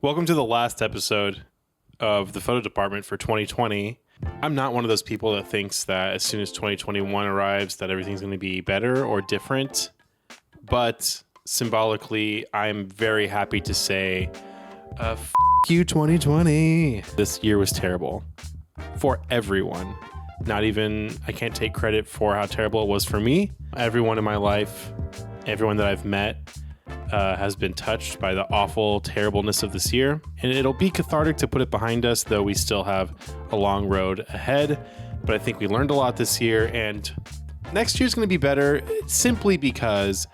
Welcome to the last episode of the photo department for 2020. I'm not one of those people that thinks that as soon as 2021 arrives that everything's going to be better or different. But symbolically, I'm very happy to say, f*** you 2020. This year was terrible for everyone. I can't take credit for how terrible it was for me. Everyone in my life, everyone that I've met, has been touched by the awful terribleness of this year. And it'll be cathartic to put it behind us, though we still have a long road ahead. But I think we learned a lot this year, and next year's going to be better simply because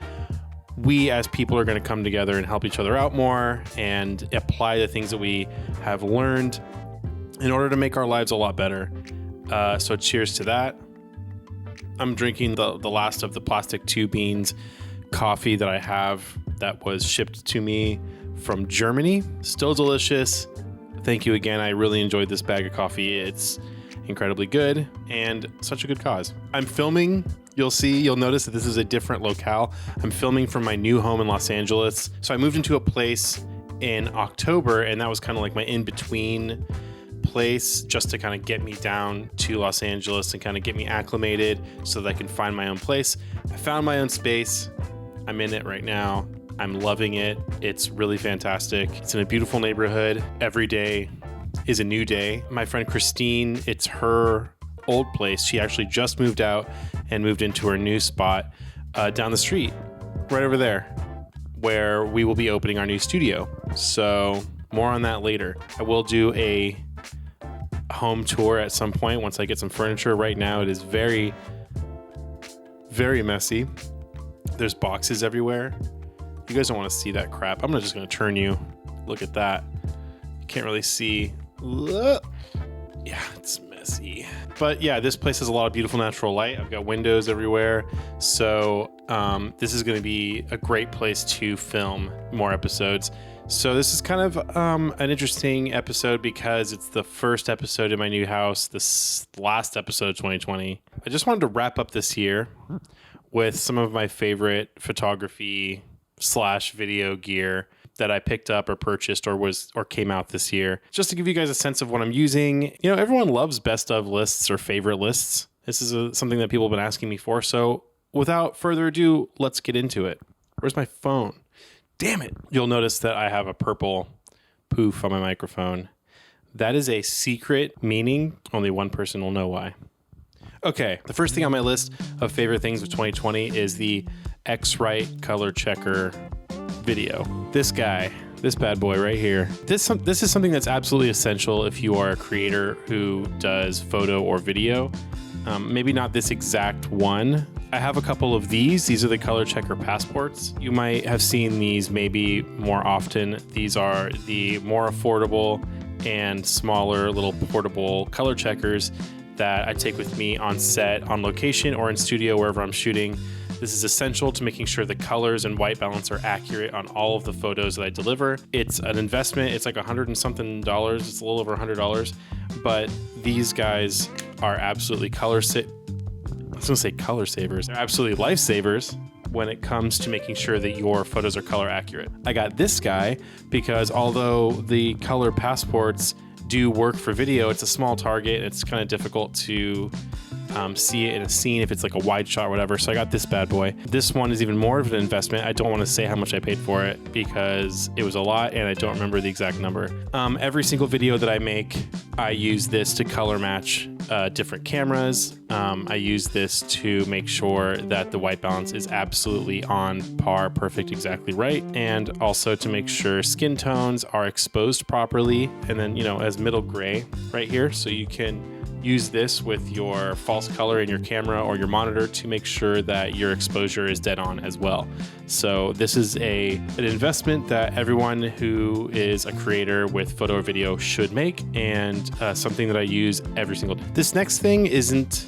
we as people are going to come together and help each other out more and apply the things that we have learned in order to make our lives a lot better. So cheers to that. I'm drinking the last of the plastic 2 beans coffee that I have that was shipped to me from Germany. Still delicious. Thank you again. I really enjoyed this bag of coffee. It's incredibly good and such a good cause. I'm filming. You'll notice that this is a different locale. I'm filming from my new home in Los Angeles. So I moved into a place in October, and that was kind of like my in-between place just to kind of get me down to Los Angeles and kind of get me acclimated so that I can find my own place. I found my own space. I'm in it right now. I'm loving it. It's really fantastic. It's in a beautiful neighborhood. Every day is a new day. My friend Christine, it's her old place. She actually just moved out and moved into her new spot down the street, right over there, where we will be opening our new studio. So more on that later. I will do a home tour at some point once I get some furniture. Right now it is very, very messy. There's boxes everywhere. You guys don't want to see that crap. I'm just going to turn you. Look at that. You can't really see. Yeah, it's messy. But yeah, this place has a lot of beautiful natural light. I've got windows everywhere. So this is going to be a great place to film more episodes. So this is kind of an interesting episode because it's the first episode in my new house, this last episode of 2020. I just wanted to wrap up this year with some of my favorite photography / video gear that I picked up or purchased or came out this year, just to give you guys a sense of what I'm using. You know, everyone loves best of lists or favorite lists. This is something that people have been asking me for. So without further ado, let's get into it. Where's my phone? Damn it. You'll notice that I have a purple poof on my microphone. That is a secret, meaning only one person will know why. Okay, the first thing on my list of favorite things of 2020 is the X-Rite color checker video. This guy, this bad boy right here. This is something that's absolutely essential if you are a creator who does photo or video. Maybe not this exact one. I have a couple of these. These are the color checker passports. You might have seen these maybe more often. These are the more affordable and smaller little portable color checkers that I take with me on set, on location, or in studio, wherever I'm shooting. This is essential to making sure the colors and white balance are accurate on all of the photos that I deliver. It's an investment. It's like $100 and something. It's a little over $100, but these guys are absolutely color savers. They're absolutely lifesavers when it comes to making sure that your photos are color accurate. I got this guy because although the color passports do work for video, it's a small target. It's kind of difficult to see it in a scene if it's like a wide shot or whatever. So I got this bad boy. This one is even more of an investment. I don't want to say how much I paid for it because it was a lot and I don't remember the exact number. Every single video that I make, I use this to color match different cameras. I use this to make sure that the white balance is absolutely on par, perfect, exactly right. And also to make sure skin tones are exposed properly. And then, as middle gray right here. So you can use this with your false color in your camera or your monitor to make sure that your exposure is dead on as well. So this is an investment that everyone who is a creator with photo or video should make, and something that I use every single day. This next thing isn't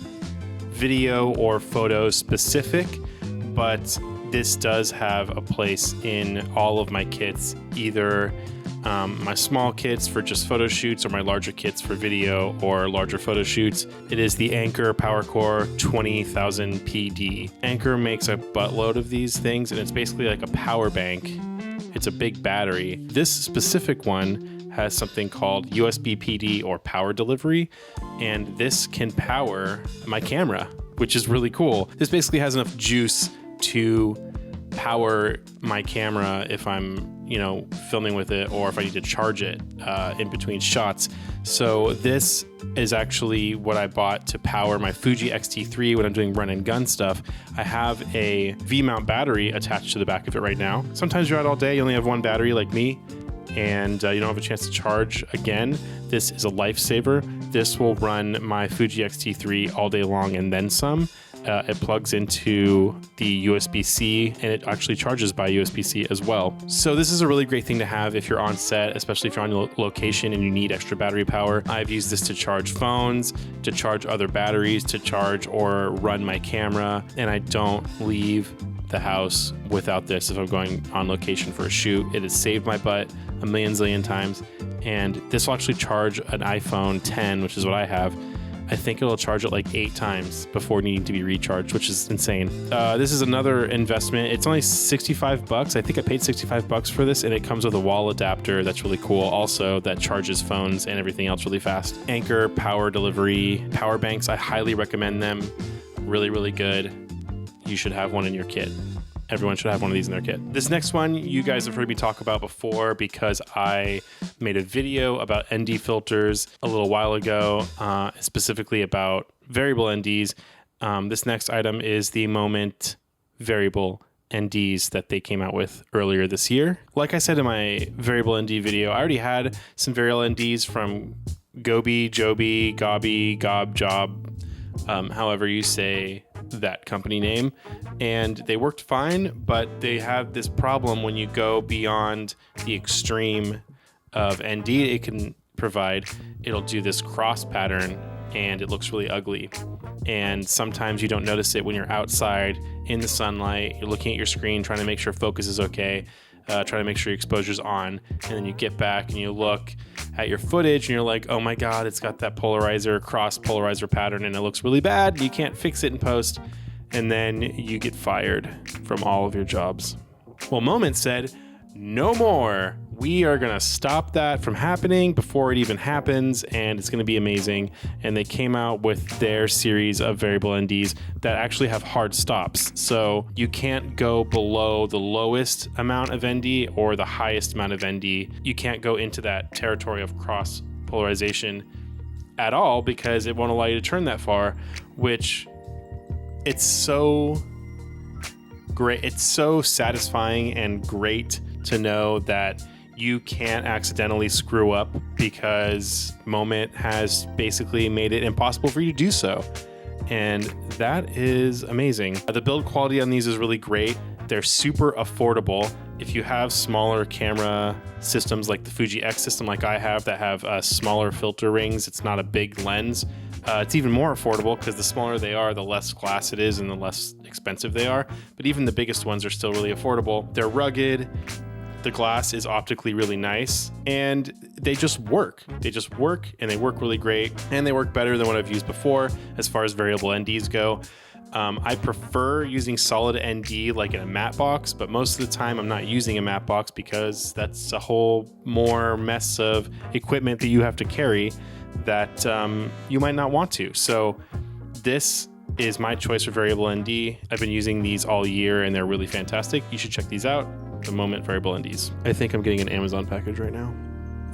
video or photo specific, but this does have a place in all of my kits, either my small kits for just photo shoots or my larger kits for video or larger photo shoots. It is the Anker PowerCore 20,000 PD. Anker makes a buttload of these things, and it's basically like a power bank It's a big battery. This specific one has something called USB PD or power delivery, and this can power my camera, which is really cool. This basically has enough juice to power my camera if I'm, filming with it, or if I need to charge it in between shots. So this is actually what I bought to power my Fuji XT-3 when I'm doing run and gun stuff. I have a V-mount battery attached to the back of it right now. Sometimes you're out all day, you only have one battery like me, and you don't have a chance to charge again. This is a lifesaver. This will run my Fuji XT-3 all day long and then some. It plugs into the USB-C, and it actually charges by USB-C as well. So this is a really great thing to have if you're on set, especially if you're on location and you need extra battery power. I've used this to charge phones, to charge other batteries, to charge or run my camera, and I don't leave the house without this if I'm going on location for a shoot. It has saved my butt a million zillion times, and this will actually charge an iPhone 10, which is what I have. I think it'll charge it like 8 times before needing to be recharged, which is insane. This is another investment. It's only $65. I think I paid $65 for this, and it comes with a wall adapter that's really cool also, that charges phones and everything else really fast. Anker power delivery power banks, I highly recommend them. Really, really good. You should have one in your kit. Everyone should have one of these in their kit. This next one you guys have heard me talk about before because I made a video about ND filters a little while ago, specifically about variable NDs. This next item is the Moment variable NDs that they came out with earlier this year. Like I said in my variable ND video, I already had some variable NDs from Gobi, Joby, Gobby, Gob, Job, however you say that company name, and they worked fine, but they have this problem when you go beyond the extreme of ND it can provide. It'll do this cross pattern and it looks really ugly, and sometimes you don't notice it when you're outside in the sunlight, you're looking at your screen trying to make sure focus is okay, trying to make sure your exposure's on, and then you get back and you look at your footage and you're like, oh my god, it's got that cross polarizer pattern and it looks really bad. You can't fix it in post, and then you get fired from all of your jobs. Well, Moment said, no more. We are going to stop that from happening before it even happens, and it's going to be amazing. And they came out with their series of variable NDs that actually have hard stops. So you can't go below the lowest amount of ND or the highest amount of ND. You can't go into that territory of cross polarization at all because it won't allow you to turn that far, which it's so great. It's so satisfying and great to know that you can't accidentally screw up because Moment has basically made it impossible for you to do so. And that is amazing. The build quality on these is really great. They're super affordable. If you have smaller camera systems like the Fuji X system like I have that have smaller filter rings, it's not a big lens, it's even more affordable because the smaller they are, the less glass it is and the less expensive they are. But even the biggest ones are still really affordable. They're rugged. The glass is optically really nice, and they just work. They just work, and they work really great, and they work better than what I've used before as far as variable NDs go. I prefer using solid ND like in a matte box, but most of the time I'm not using a matte box because that's a whole more mess of equipment that you have to carry that you might not want to. So this is my choice for variable ND. I've been using these all year, and they're really fantastic. You should check these out. The Moment variable NDs. I think I'm getting an Amazon package right now.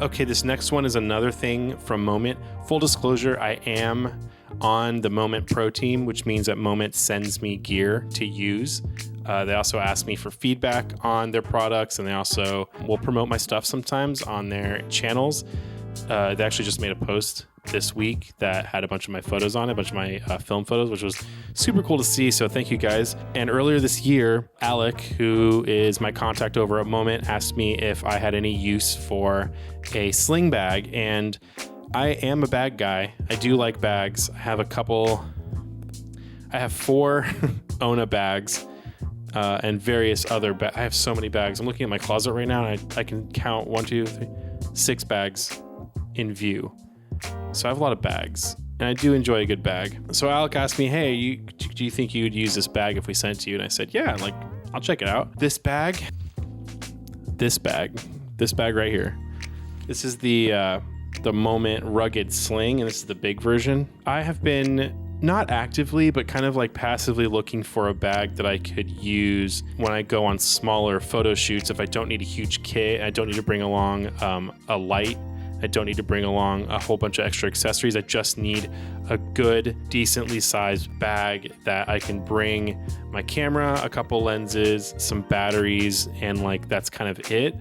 Okay, this next one is another thing from Moment. Full disclosure, I am on the Moment Pro team, which means that Moment sends me gear to use. They also ask me for feedback on their products, and they also will promote my stuff sometimes on their channels. They actually just made a post this week that had a bunch of my photos on it, a bunch of my film photos, which was super cool to see. So thank you guys. And earlier this year, Alec, who is my contact over at Moment, asked me if I had any use for a sling bag. And I am a bag guy. I do like bags. I have 4 Ona bags and various other bags. I have so many bags. I'm looking at my closet right now, and I can count 6 bags in view. So I have a lot of bags, and I do enjoy a good bag. So Alec asked me, hey, do you think you'd use this bag if we sent it to you? And I said, yeah, I'll check it out. This bag this bag right here. This is the Moment Rugged Sling, and this is the big version. I have been not actively, but kind of like passively looking for a bag that I could use when I go on smaller photo shoots. If I don't need a huge kit, I don't need to bring along a light, I don't need to bring along a whole bunch of extra accessories. I just need a good, decently sized bag that I can bring my camera, a couple lenses, some batteries, and like that's kind of it.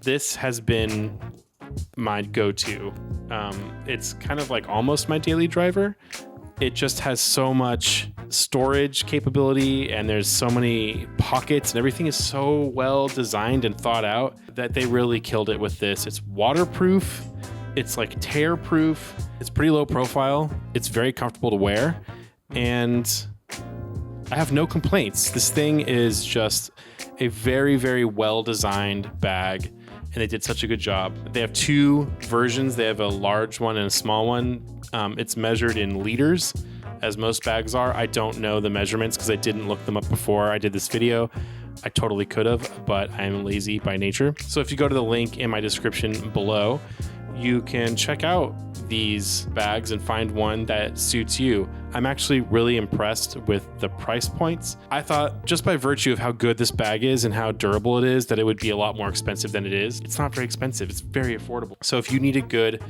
This has been my go-to. It's kind of like almost my daily driver. It just has so much storage capability, and there's so many pockets, and everything is so well designed and thought out that they really killed it with this. It's waterproof, it's like tear proof, it's pretty low profile, it's very comfortable to wear, and I have no complaints. This thing is just a very, very well designed bag, and they did such a good job. They have two versions. They have a large one and a small one. It's measured in liters, as most bags are. I don't know the measurements because I didn't look them up before I did this video. I totally could have, but I'm lazy by nature. So if you go to the link in my description below, you can check out these bags and find one that suits you. I'm actually really impressed with the price points. I thought just by virtue of how good this bag is and how durable it is, that it would be a lot more expensive than it is. It's not very expensive. It's very affordable. So if you need a good,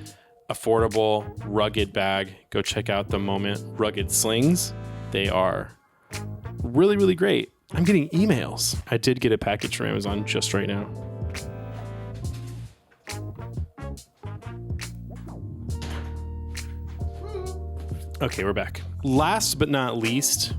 affordable, rugged bag, go check out the Moment Rugged Slings. They are really, really great. I'm getting emails. I did get a package from Amazon just right now. Okay, we're back. Last but not least,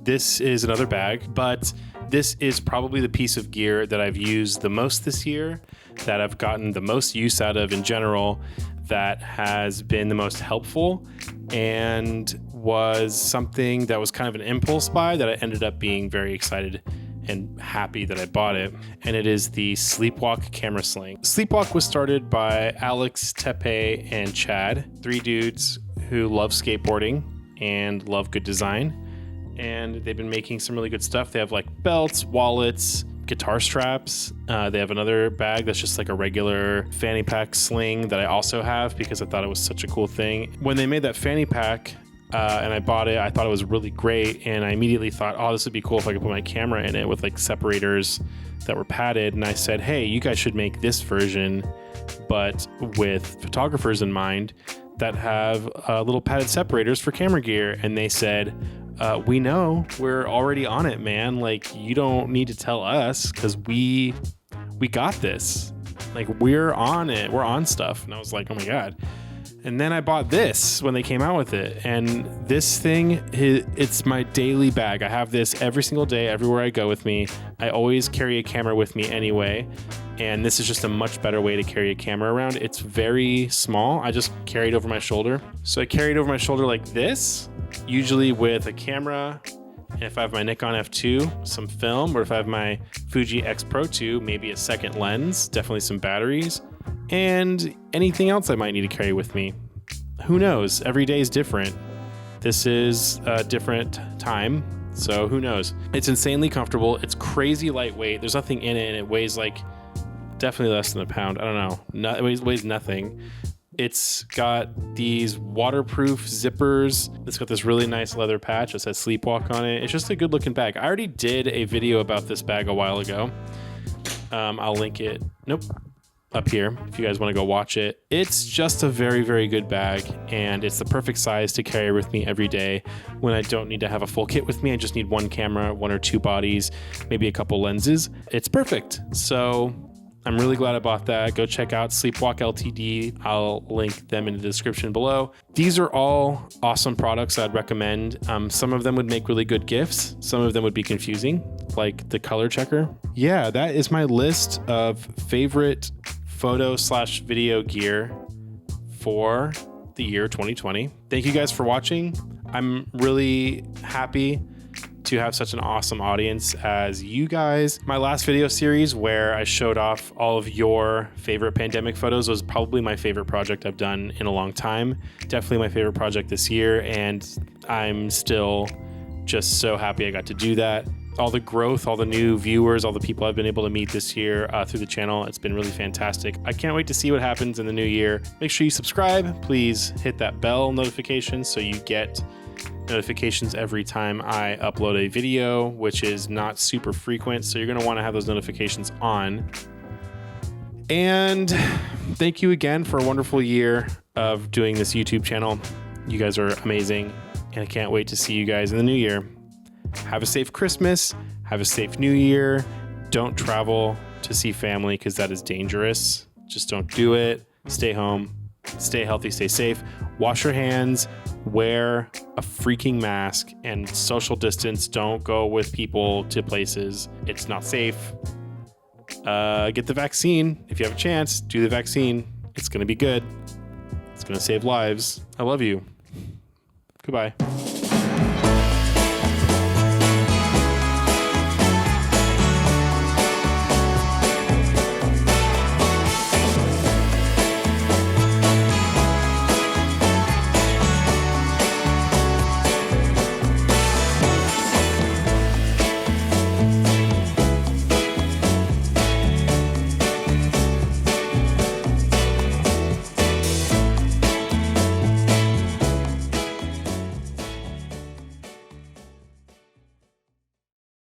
this is another bag, but this is probably the piece of gear that I've used the most this year, that I've gotten the most use out of in general, that has been the most helpful, and was something that was kind of an impulse buy that I ended up being very excited and happy that I bought it. And it is the Sleepwalk camera sling. Sleepwalk was started by Alex, Tepe, and Chad, three dudes who love skateboarding and love good design. And they've been making some really good stuff. They have like belts, wallets, guitar straps. They have another bag that's just like a regular fanny pack sling that I also have because I thought it was such a cool thing. When they made that fanny pack and I bought it, I thought it was really great. And I immediately thought, oh, this would be cool if I could put my camera in it with like separators that were padded. And I said, hey, you guys should make this version, but with photographers in mind, that have little padded separators for camera gear. And they said, we know, we're already on it, man. Like, you don't need to tell us because we got this. Like, we're on it. We're on stuff. And I was like, oh my God. And then I bought this when they came out with it. And this thing, it's my daily bag. I have this every single day, everywhere I go with me. I always carry a camera with me anyway. And this is just a much better way to carry a camera around. It's very small. I just carry it over my shoulder. So I carry it over my shoulder like this, usually with a camera. And if I have my Nikkor F2, some film, or if I have my Fuji X-T-3, maybe a second lens, definitely some batteries, and anything else I might need to carry with me. Who knows? Every day is different. This is a different time, so who knows? It's insanely comfortable. It's crazy lightweight. There's nothing in it, and it weighs like definitely less than a pound. I don't know. It weighs nothing. It's got these waterproof zippers. It's got this really nice leather patch that says Sleepwalk on it. It's just a good looking bag. I already did a video about this bag a while ago. I'll link it. Nope. Up here if you guys want to go watch it. It's just a very, very good bag, and it's the perfect size to carry with me every day when I don't need to have a full kit with me. I just need one camera, one or two bodies, maybe a couple lenses. It's perfect. So I'm really glad I bought that. Go check out Sleepwalk Ltd. I'll link them in the description below. These are all awesome products I'd recommend. Some of them would make really good gifts. Some of them would be confusing, like the color checker. Yeah, that is my list of favorite photo/video gear for the year 2020. Thank you guys for watching. I'm really happy to have such an awesome audience as you guys. My last video series where I showed off all of your favorite pandemic photos was probably my favorite project I've done in a long time. Definitely my favorite project this year, and I'm still just so happy I got to do that. all the growth, all the new viewers, all the people I've been able to meet this year through the channel. It's been really fantastic. I can't wait to see what happens in the new year. Make sure you subscribe. Please hit that bell notification so you get notifications every time I upload a video, which is not super frequent. So you're going to want to have those notifications on. And thank you again for a wonderful year of doing this YouTube channel. You guys are amazing, and I can't wait to see you guys in the new year. Have a safe Christmas. Have a safe New Year. Don't travel to see family because that is dangerous. Just don't do it. Stay home. Stay healthy. Stay safe. Wash your hands. Wear a freaking mask and social distance. Don't go with people to places. It's not safe. Get the vaccine. If you have a chance, do the vaccine. It's going to be good. It's going to save lives. I love you. Goodbye.